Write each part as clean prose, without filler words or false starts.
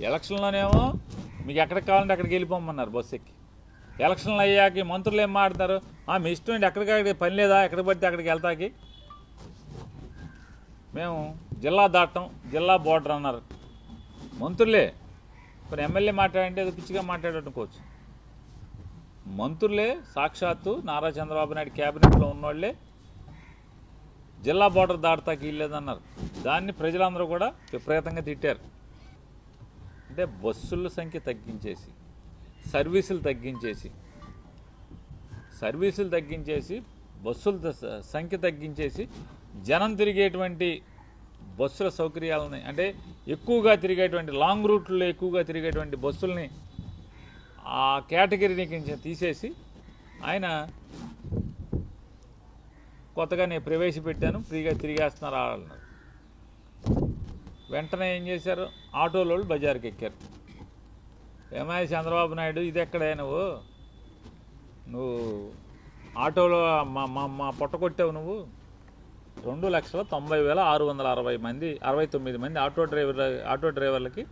ఎలక్షన్లోనేమో మీకు ఎక్కడికి కావాలంటే అక్కడికి వెళ్ళిపోమన్నారు బస్సు ఎక్కి. ఎలక్షన్లు అయ్యాక మంత్రులు ఏం మాట్లాడతారు, మీ ఇష్టం ఏంటి, ఎక్కడికి పని లేదా, ఎక్కడికి పడితే అక్కడికి వెళ్తాకి. మేము జిల్లా దాటం, జిల్లా బోర్డర్ అన్నారు మంత్రులే. ఇప్పుడు ఎమ్మెల్యే మాట్లాడంటే అది పిచ్చిగా మాట్లాడనుకోవచ్చు. మంత్రులే సాక్షాత్తు నారా చంద్రబాబు నాయుడు క్యాబినెట్లో ఉన్నవాళ్లే జిల్లా బోర్డర్ దాటతాకి ఇల్లేదన్నారు. దాన్ని ప్రజలందరూ కూడా విపరీతంగా తిట్టారు. అంటే బస్సుల సంఖ్య తగ్గించేసి, సర్వీసులు తగ్గించేసి బస్సుల సంఖ్య తగ్గించేసి జనం తిరిగేటువంటి బస్సుల సౌకర్యాలని, అంటే ఎక్కువగా తిరిగేటువంటి లాంగ్ రూట్లో ఎక్కువగా తిరిగేటువంటి బస్సుల్ని ఆ కేటగిరీని తీసేసి ఆయన కొత్తగా నేను ప్రవేశపెట్టాను, ఫ్రీగా తిరిగేస్తున్నారు అన్నారు. వెంటనే ఏం చేశారు, ఆటోలో బజార్కి ఎక్కారు. ఏమయ్య చంద్రబాబు నాయుడు, ఇది ఎక్కడే నువ్వు ఆటోలో మా పొట్ట కొట్టావు. నువ్వు 2,90,669 మంది ఆటో డ్రైవర్లకి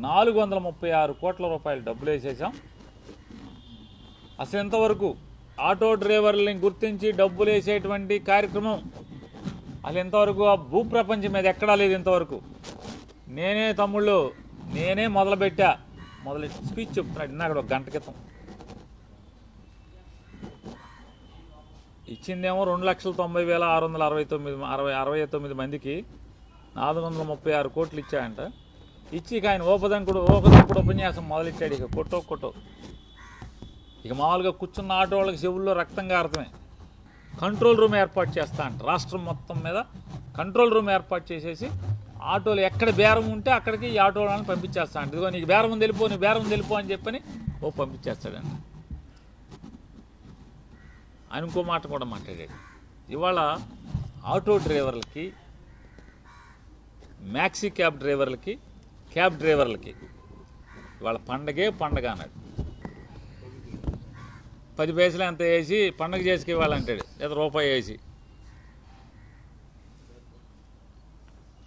436 కోట్ల రూపాయలు డబ్బులు వేసేసాం. అసలు ఇంతవరకు ఆటో డ్రైవర్లని గుర్తించి డబ్బులు వేసేటువంటి కార్యక్రమం అసలు ఇంతవరకు ఆ భూప్రపంచం మీద ఎక్కడా లేదు. ఇంతవరకు నేనే మొదలుపెట్టి స్పీచ్ చెప్తున్నాడు అక్కడ ఒక గంట క్రితం. ఇచ్చిందేమో 2,90,669 మందికి 436 కోట్లు ఇచ్చాయంట. ఇచ్చి ఆయన ఓపదంకుడు ఉపన్యాసం మొదలెట్టాడు. ఇక కొట్టో ఇక మామూలుగా కూర్చున్న ఆటో వాళ్ళకి చెవుల్లో రక్తంగా అర్థమే. కంట్రోల్ రూమ్ ఏర్పాటు చేస్తా అంట. రాష్ట్రం మొత్తం మీద కంట్రోల్ రూమ్ ఏర్పాటు చేసేసి ఆటోలు ఎక్కడ బేరం ఉంటే అక్కడికి ఈ ఆటో వాళ్ళని పంపించేస్తా అంట. ఇదిగో నీకు బేరం వెళ్ళిపో అని చెప్పని పంపించేస్తాడండి. ఆయన ఇంకో మాట కూడా మాట్లాడాడు. ఇవాళ ఆటో డ్రైవర్లకి, మ్యాక్సీ క్యాబ్ డ్రైవర్లకి ఇవాళ పండగ అన్నాడు. 10 పైసలు ఎంత వేసి పండగ చేసుకు ఇవ్వాలంటాడు, లేదా రూపాయి వేసి.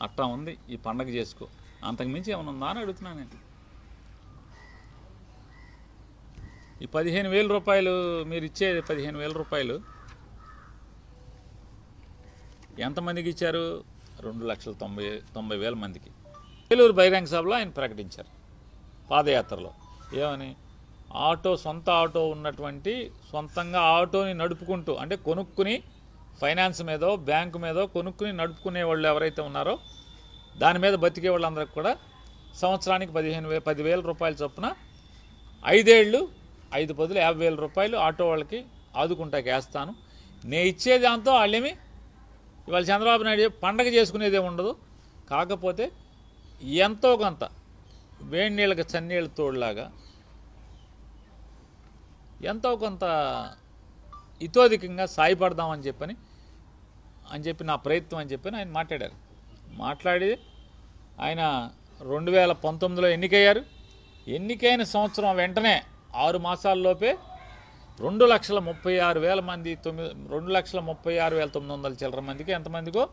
అట్టా ఉంది ఈ పండగ చేసుకో. అంతకుమించి ఏమైనా ఉందా అని అడుగుతున్నాను నేను. ఈ 15,000 రూపాయలు మీరు ఇచ్చేది 15,000 రూపాయలు ఎంతమందికి ఇచ్చారు? 2,90,000 మందికి. ఏలూరు బహిరంగ సభలో ఆయన ప్రకటించారు పాదయాత్రలో. ఏమని? సొంత ఆటో ఉన్నటువంటి, సొంతంగా ఆటోని నడుపుకుంటూ, అంటే కొనుక్కుని ఫైనాన్స్ మీదో బ్యాంకు మీదో కొనుక్కుని నడుపుకునే వాళ్ళు ఎవరైతే ఉన్నారో దాని మీద బతికే వాళ్ళందరికీ కూడా సంవత్సరానికి 10,000 రూపాయల చొప్పున 5 ఏళ్ళు 5 బదులు 50,000 రూపాయలు ఆటో వాళ్ళకి ఆదుకుంటాకి వేస్తాను. నేను ఇచ్చే దాంతో వాళ్ళేమి ఇవాళ చంద్రబాబు నాయుడు పండగ చేసుకునేదే ఉండదు. కాకపోతే ఎంతో కొంత వేడి నీళ్ళకి చన్నీళ్ళ తోడులాగా ఎంతో కొంత ఇతోధికంగా సాయపడదామని చెప్పి నా ప్రయత్నం అని చెప్పి ఆయన మాట్లాడారు. మాట్లాడి ఆయన 2019లో ఎన్నికయ్యారు. ఎన్నికైన సంవత్సరం వెంటనే 6 మాసాల్లోపే 2,36,000 మంది 2,36,900 చిల్లర మందికి, ఎంతమందికో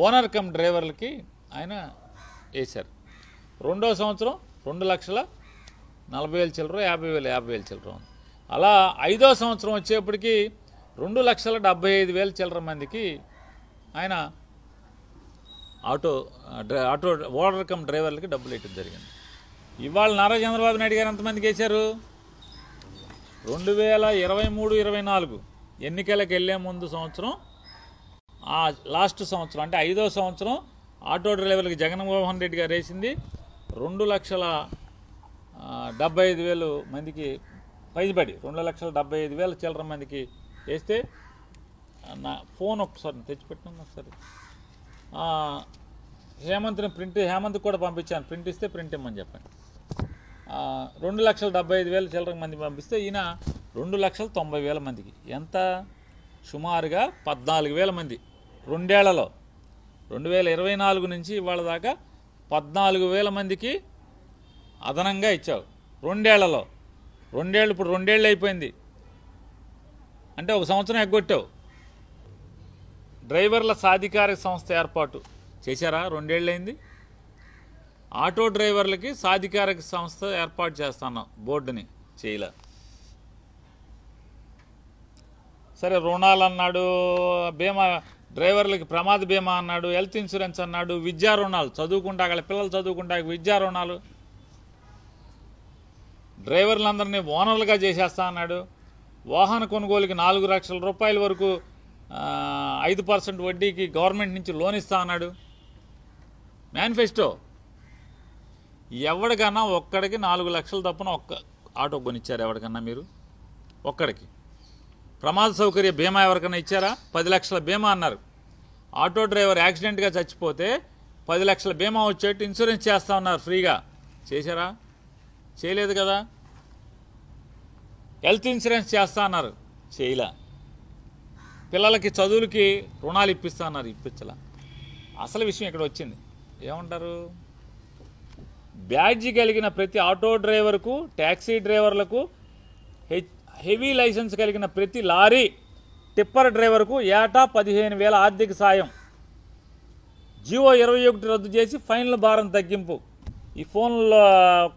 ఓనర్ కమ్ డ్రైవర్లకి ఆయన వేశారు. రెండో సంవత్సరం 2,40,000 చిల్లర, 50,000 చిల్లర ఉంది. అలా 5వ సంవత్సరం వచ్చేప్పటికి 2,75,000 చిల్లర మందికి ఆయన ఆటో ఓనర్ కమ్ డ్రైవర్లకి డబ్బులు వేయటం జరిగింది. ఇవాళ నారా చంద్రబాబు నాయుడు గారు ఎంతమందికి వేశారు? 2023-24 ఎన్నికలకు వెళ్ళే ముందు సంవత్సరం, ఆ లాస్ట్ సంవత్సరం అంటే 5వ సంవత్సరం ఆటో డ్రైవర్లకి జగన్మోహన్ రెడ్డి గారు వేసింది 2,75,000 మందికి పైబడి 2,75,000 చిల్లర మందికి వేస్తే, నా ఫోన్ ఒకసారి తెచ్చిపెట్టినాను ఒకసారి. హేమంత్ కూడా పంపించాను, ప్రింట్ ఇస్తే ప్రింట్ ఇమ్మని చెప్పండి. 2,75,000 చిల్లర మంది పంపిస్తే ఈయన 2,90,000 మందికి, ఎంత సుమారుగా 14,000 మంది రెండేళ్లలో, 2024 నుంచి ఇవాళ దాకా 14,000 మందికి అదనంగా ఇచ్చావు రెండేళ్లలో. ఇప్పుడు రెండేళ్ళు అయిపోయింది అంటే 1 సంవత్సరం ఎగ్గొట్టావు. డ్రైవర్ల సాధికారిక సంస్థ ఏర్పాటు చేశారా? 2 ఏళ్ళైంది. ఆటో డ్రైవర్లకి సాధికారిక సంస్థ ఏర్పాటు చేస్తున్నాం, బోర్డుని చేయలే. సరే, రుణాలు అన్నాడు, బీమా, డ్రైవర్లకి ప్రమాద బీమా అన్నాడు, హెల్త్ ఇన్సూరెన్స్ అన్నాడు, విద్యా రుణాలు, చదువుకుంటా అక్కడ పిల్లలు చదువుకుంటా విద్యా రుణాలు, డ్రైవర్లందరినీ ఓనర్లుగా చేసేస్తా అన్నాడు. వాహన కొనుగోలుకి 4 లక్షల రూపాయల వరకు 5% వడ్డీకి గవర్నమెంట్ నుంచి లోన్ ఇస్తా అన్నాడు. మేనిఫెస్టో. ఎవరికన్నా ఒక్కడికి 4 లక్షలు తప్పున ఒక్క ఆటో కొనిచ్చారు ఎవరికన్నా మీరు? ఒక్కడికి. ప్రమాద సౌకర్య బీమా ఎవరికన్నా ఇచ్చారా? 10 లక్షల బీమా అన్నారు. ఆటో డ్రైవర్ యాక్సిడెంట్గా చచ్చిపోతే 10 లక్షల బీమా వచ్చేట్టు ఇన్సూరెన్స్ చేస్తా ఉన్నారు ఫ్రీగా. చేశారా? చేయలేదు కదా. హెల్త్ ఇన్సూరెన్స్ చేస్తా అన్నారు, చేయలే. పిల్లలకి చదువులకి రుణాలు ఇప్పిస్తా అన్నారు, ఇప్పించలా. అసలు విషయం ఇక్కడ వచ్చింది. ఏమంటారు? బ్యాడ్జి కలిగిన ప్రతి ఆటో డ్రైవర్కు, ట్యాక్సీ డ్రైవర్లకు, హెవీ లైసెన్స్ కలిగిన ప్రతి లారీ టిప్పర్ డ్రైవర్కు ఏటా 15,000 ఆర్థిక సాయం. జియో 21 రద్దు చేసి ఫైన్ల భారం తగ్గింపు. ఈ ఫోన్లో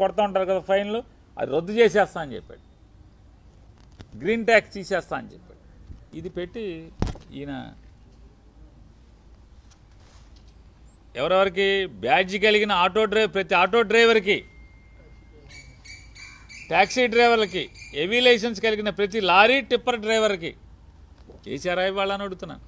కొడతా ఉంటారు కదా ఫైన్లు, అది రద్దు చేసేస్తా అని చెప్పాడు. గ్రీన్ ట్యాక్స్ తీసేస్తా అని చెప్పాడు. ఇది పెట్టి ఈయన ఎవరెవరికి? బ్యాడ్జి కలిగిన ప్రతి ఆటో డ్రైవర్కి, ట్యాక్సీ డ్రైవర్లకి, హెవీ లైసెన్స్ కలిగిన ప్రతి లారీ టిప్పర్ డ్రైవర్కి చేశారా ఇవాళ అని అడుగుతున్నాను.